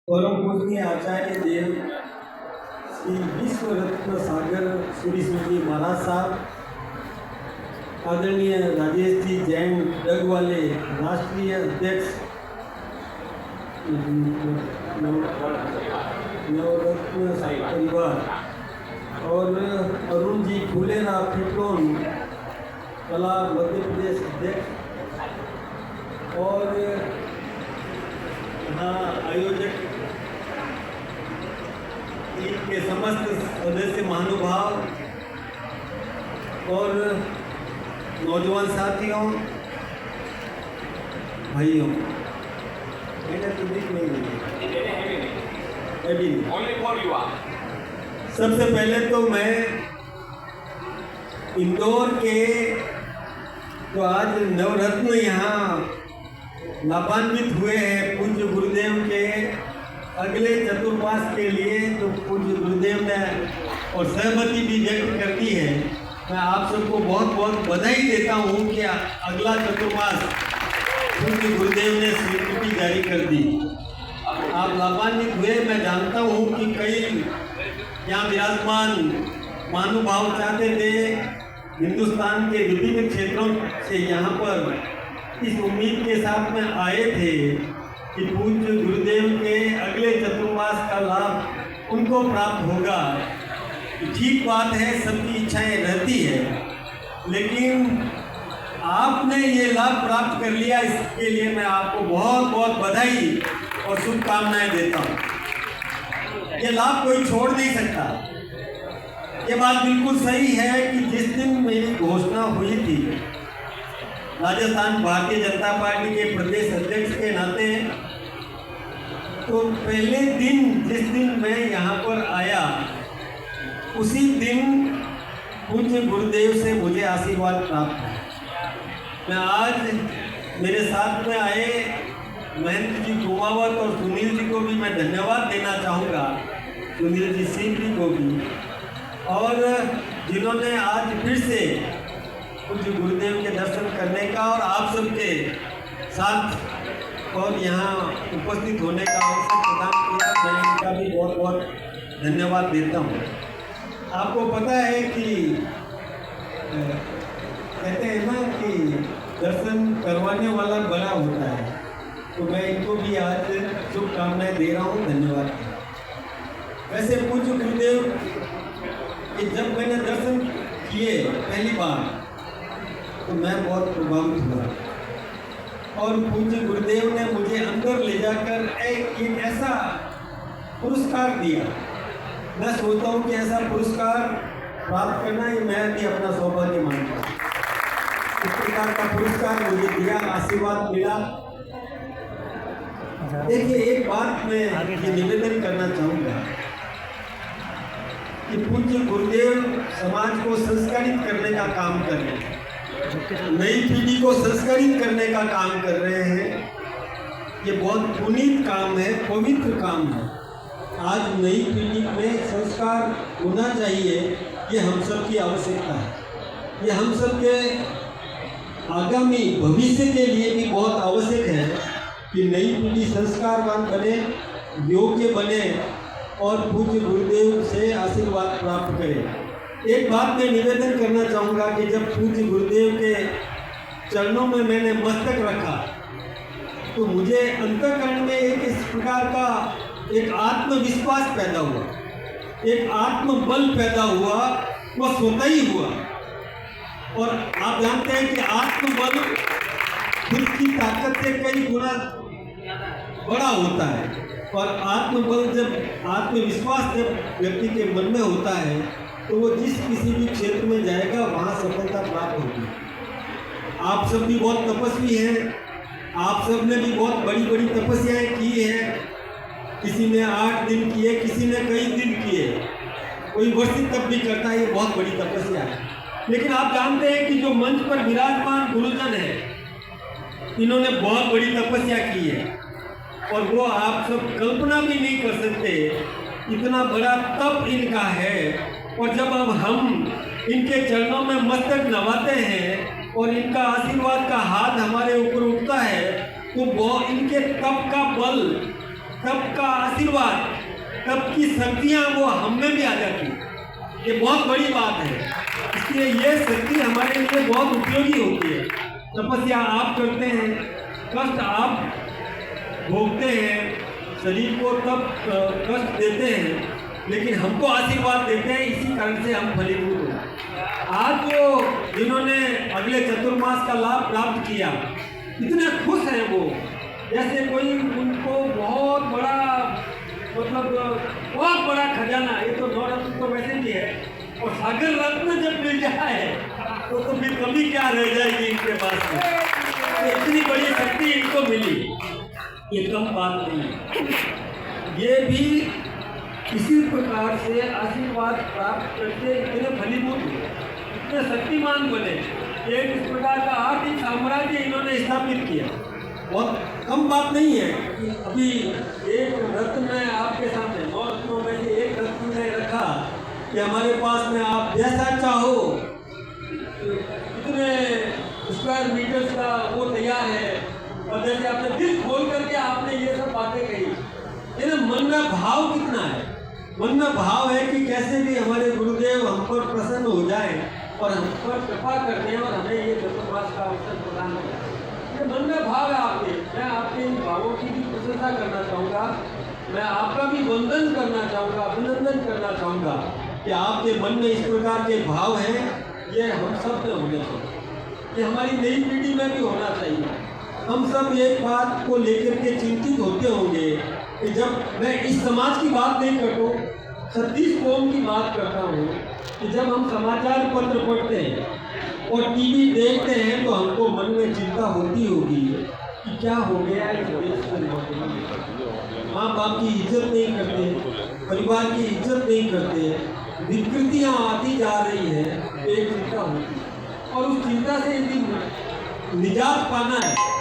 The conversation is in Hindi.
परम पूजनीय आचार्य देव श्री विश्व रत्न सागर श्री स्मृति महाराज साहब, आदरणीय राजेश जी जैन डग वाले राष्ट्रीय अध्यक्ष नवरत्न परिवार, और अरुण जी फूलेरा फिटोन कला मध्य प्रदेश अध्यक्ष, और यहाँ आयोजक के समस्त सदस्य महानुभाव और नौजवान साथियों, भाइयों, मैंने तो दिख नहीं अभी सबसे पहले तो मैं इंदौर के जो आज नवरत्न यहाँ लाभान्वित हुए हैं पूज्य गुरुदेव के अगले चतुर्मास के लिए, तो पूज्य गुरुदेव ने और सहमति भी व्यक्त कर दी है। मैं आप सबको बहुत बहुत बधाई देता हूँ कि अगला चतुर्मास पूज्य गुरुदेव ने स्वीकृति जारी कर दी। आप लाभान्वित हुए। मैं जानता हूँ कि कई यहाँ विराजमान महानुभाव चाहते थे हिंदुस्तान के विभिन्न क्षेत्रों से यहाँ पर इस उम्मीद के साथ में आए थे कि पूज्य गुरुदेव के अगले चतुर्मास का लाभ उनको प्राप्त होगा। ठीक बात है, सबकी इच्छाएं रहती है, लेकिन आपने ये लाभ प्राप्त कर लिया, इसके लिए मैं आपको बहुत बहुत बधाई और शुभकामनाएं देता हूँ। ये लाभ कोई छोड़ नहीं सकता। ये बात बिल्कुल सही है कि जिस दिन मेरी घोषणा हुई थी राजस्थान भारतीय जनता पार्टी के प्रदेश अध्यक्ष के नाते, तो पहले दिन जिस दिन मैं यहाँ पर आया उसी दिन पूज्य गुरुदेव से मुझे आशीर्वाद प्राप्त हुआ। मैं आज मेरे साथ में आए महेंद्र जी कुमावत और सुनील जी को भी मैं धन्यवाद देना चाहूँगा, सुनील जी सिंह जी को भी, और जिन्होंने आज फिर से पूज्य गुरुदेव के दर्शन करने का और आप सबके साथ और यहाँ उपस्थित होने का अवसर प्रदान किया। मैं इनका भी बहुत बहुत धन्यवाद देता हूँ। आपको पता है कि कहते हैं ना कि दर्शन करवाने वाला बड़ा होता है, तो मैं इनको भी आज शुभकामनाएं दे रहा हूँ, धन्यवाद। वैसे पूज्य गुरुदेव कि जब मैंने दर्शन किए पहली बार तो मैं बहुत प्रभावित हुआ, और पूज्य गुरुदेव ने मुझे अंदर ले जाकर एक ऐसा पुरस्कार दिया। मैं सोचता हूँ कि ऐसा पुरस्कार प्राप्त करना ही मैं भी अपना सौभाग्य मानता हूँ। इस प्रकार का पुरस्कार मुझे दिया, आशीर्वाद मिला। देखिए, एक बात मैं ये निवेदन करना चाहूँगा कि पूज्य गुरुदेव समाज को संस्कारित करने का काम कर रहे हैं, नई पीढ़ी को संस्कारित करने का काम कर रहे हैं। ये बहुत पुनीत काम है, पवित्र काम है। आज नई पीढ़ी में संस्कार होना चाहिए, ये हम सब की आवश्यकता है। ये हम सब के आगामी भविष्य के लिए भी बहुत आवश्यक है कि नई पीढ़ी संस्कारवान बने, योग्य बने और पूज्य गुरुदेव से आशीर्वाद प्राप्त करे। एक बात मैं निवेदन करना चाहूँगा कि जब पूज्य गुरुदेव के चरणों में मैंने मस्तक रखा तो मुझे अंतःकरण में एक इस प्रकार का एक आत्मविश्वास पैदा हुआ, एक आत्मबल पैदा हुआ, वह स्वतः ही हुआ। और आप जानते हैं कि आत्मबल खुद की ताकत से कई गुना बड़ा होता है, और आत्मबल जब आत्मविश्वास जब व्यक्ति के मन में होता है तो वो जिस किसी भी क्षेत्र में जाएगा वहाँ सफलता प्राप्त होगी। आप सब भी बहुत तपस्वी हैं, आप सब ने भी बहुत बड़ी बड़ी तपस्याएं की हैं। किसी ने 8 दिन किए, किसी ने कई दिन किए, कोई वर्षित तप भी करता है, ये बहुत बड़ी तपस्या है। लेकिन आप जानते हैं कि जो मंच पर विराजमान गुरुजन है, इन्होंने बहुत बड़ी तपस्या की है, और वो आप सब कल्पना भी नहीं कर सकते, इतना बड़ा तप इनका है। और जब अब हम इनके चरणों में मस्तक नवाते हैं और इनका आशीर्वाद का हाथ हमारे ऊपर उठता है, तो वो इनके तप का बल तब का आशीर्वाद, तब की शक्तियाँ वो हम में भी आ जाती, ये बहुत बड़ी बात है। इसलिए ये शक्ति हमारे लिए बहुत उपयोगी होती है। तपस्या आप करते हैं, कष्ट आप भोगते हैं, शरीर को तब कष्ट देते हैं, लेकिन हमको आशीर्वाद देते हैं, इसी कारण से हम फलीभूत हो। आज जो जिन्होंने अगले चतुर्मास का लाभ प्राप्त किया, इतने खुश हैं वो, जैसे कोई उनको बहुत बड़ा, मतलब बहुत बड़ा खजाना, ये तो नवरत्न तो वैसे भी है, और सागर रत्न जब मिल जाए तो फिर कमी क्या रह जाएगी इनके पास में। तो इतनी बड़ी शक्ति इनको मिली, ये कम बात नहीं है। ये भी इसी प्रकार से आशीर्वाद प्राप्त करके इतने फलीभूत हुए, इतने शक्तिमान बने। एक इस प्रकार का आर्थिक साम्राज्य इन्होंने स्थापित किया, बहुत कम बात नहीं है कि अभी एक रत्न में आपके सामने, 9 रत्नों में से एक रत्न ने रखा कि हमारे पास में आप जैसा चाहो, इतने स्क्वायर मीटर्स का वो तैयार है, और जैसे आपने दिल खोल करके आपने ये सब बातें कही, ये मन में भाव कितना है, मन में भाव है कि कैसे भी हमारे गुरुदेव हम पर प्रसन्न हो जाए और हम पर कृपा कर दें और हमें ये चतुर्मास का अवसर प्रदान करें। ये मन में भाव है आपके, मैं आपके इन भावों की भी प्रशंसा करना चाहूँगा, मैं आपका भी वंदन करना चाहूँगा, अभिनंदन करना चाहूँगा कि आपके मन में इस प्रकार के भाव हैं, ये हम सब में होने चाहिए, ये हमारी नई पीढ़ी में भी होना चाहिए। हम सब एक बात को लेकर के चिंतित होते होंगे कि जब मैं इस समाज की बात नहीं करता हूँ, छत्तीस कौम की बात करता हूँ, कि जब हम समाचार पत्र पढ़ते हैं और टीवी देखते हैं तो हमको मन में चिंता होती होगी कि क्या हो गया इस देश में। माँ बाप की इज्जत नहीं करते, परिवार की इज्जत नहीं करते, विकृतियाँ आती जा रही है, एक चिंता होती है। और उस चिंता से यदि निजात पाना है